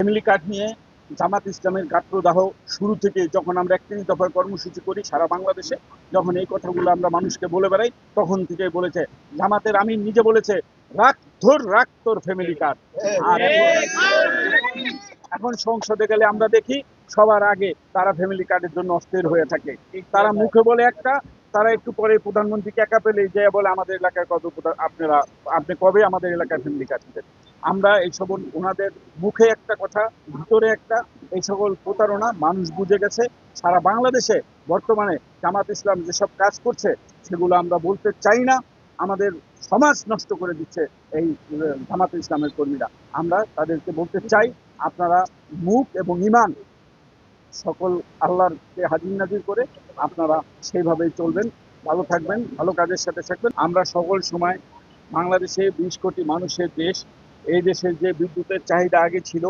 Family card নিয়ে জামাত ইসলামের গাত্রদাহ শুরু থেকে যখন আমরা ৩১ দফার কর্মসূচি করি সারা বাংলাদেশে, যখন এই কথাগুলো আমরা মানুষকে বলে বেড়াই, তখন থেকে বলেছে জামাতের আমির নিজে বলেছে, রাখ তোর ফ্যামিলি কার্ড। আর এখন সংসদে গেলে আমরা দেখি সবার আগে তারা ফ্যামিলি কার্ডের জন্য অস্থির হয়ে থাকে। তারা মুখে বলে একটা, তারা একটু পরে প্রধানমন্ত্রীকে একা পেলে যে বলে আমাদের এলাকায় আপনি কবে আমাদের এলাকায় ফ্যামিলি কার্ড দিবেন। আমরা এই সকল ওনাদের মুখে একটা কথা, ভিতরে একটা, এই সকল প্রতারণা মানুষ বুঝে গেছে। সারা বাংলাদেশে বর্তমানে জামাত ইসলাম যেসব কাজ করছে সেগুলো আমরা বলতে চাই না। আমাদের সমাজ নষ্ট করে দিচ্ছে এই জামাত ইসলামের কর্মীরা। আমরা তাদেরকে বলতে চাই, আপনারা মুখ এবং ইমান সকল আল্লাহরকে হাজির নাজির করে আপনারা সেইভাবেই চলবেন, ভালো থাকবেন, ভালো কাজের সাথে থাকবেন। আমরা সকল সময় বাংলাদেশে ২০ কোটি মানুষের দেশ, এই দেশের যে বিদ্যুতের চাহিদা আগে ছিল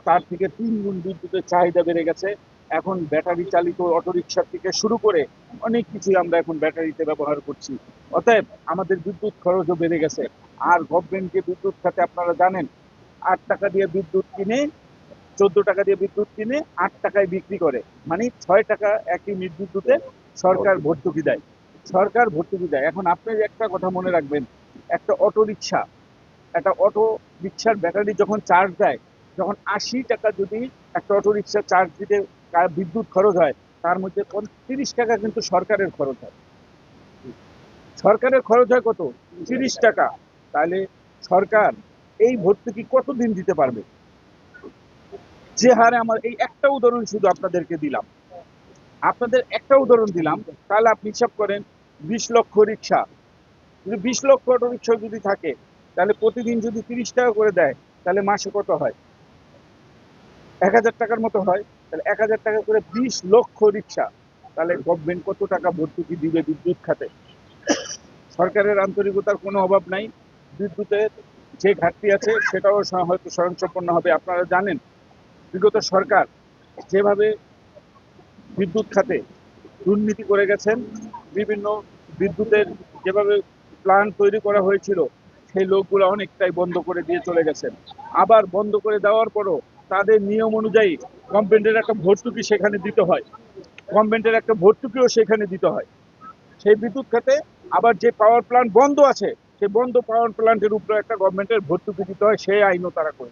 তার থেকে ৩ গুণ বিদ্যুতের চাহিদা বেড়ে গেছে। এখন ব্যাটারি চালিত অটোরিকশা থেকে শুরু করে অনেক কিছুই আমরা এখন ব্যাটারিতে ব্যবহার করছি। অতএব আমাদের বিদ্যুৎ খরচও বেড়ে গেছে। আর গভর্নমেন্টকে বিদ্যুৎ খাতে আপনারা জানেন ৮ টাকা দিয়ে বিদ্যুৎ কিনে ১৪ টাকা দিয়ে বিদ্যুৎ কিনে ৮ টাকায় বিক্রি করে, মানে ৬ টাকা এক ইউনিট বিদ্যুতে সরকার ভর্তুকি দেয়। এখন আপনি একটা কথা মনে রাখবেন, একটা অটো রিক্সার ব্যাটারি যখন চার্জ দেয়, যখন ৮০ টাকা যদি একটা অটো রিক্সা চার্জ দিতে বিদ্যুৎ খরচ হয়, তার মধ্যে ৩০ টাকা কিন্তু সরকারের খরচ হয়। সরকারের খরচ হয় কত? ৩০ টাকা। তাহলে সরকার এই ভর্তুকি কতদিন দিতে পারবে? যে হারে আমার এই একটা উদাহরণ শুধু আপনাদের একটা উদাহরণ দিলাম, তাহলে আপনি হিসাব করেন ২০ লক্ষ রিক্সা, যদি ২০ লক্ষ অটো রিক্সা যদি থাকে, তাহলে প্রতিদিন যদি ৩০ টাকা করে দেয়, তাহলে মাসে কত হয়? ১,০০০ টাকার মতো হয়। তাহলে ১,০০০ টাকা করে ২০ লক্ষ রিক্সা, তাহলে গভর্নমেন্ট কত টাকা ভর্তুকি দিবে বিদ্যুৎ খাতে? সরকারের আন্তরিকতার কোনো অভাব নাই। বিদ্যুতের যে ঘাটতি আছে সেটাও হয়তো স্বয়ংসম্পন্ন হবে। আপনারা জানেন বিগত সরকার যেভাবে বিদ্যুৎ খাতে দুর্নীতি করে গেছেন, বিভিন্ন বিদ্যুতের যেভাবে প্ল্যান্ট তৈরি করা হয়েছিল সেই লোকগুলো অনেকটাই বন্ধ করে দিয়ে চলে গেছেন। আবার বন্ধ করে দেওয়ার পরও তাদের নিয়ম অনুযায়ী গভর্নমেন্টের একটা ভর্তুকি সেখানে দিতে হয়, গভর্নমেন্টের একটা ভর্তুকিও সেখানে দিতে হয় সেই বিদ্যুৎ খাতে। আবার যে পাওয়ার প্ল্যান্ট বন্ধ আছে সেই বন্ধ পাওয়ার প্ল্যান্টের উপরে একটা গভর্নমেন্টের ভর্তুকি দিতে হয়, সেই আইনও তারা করে।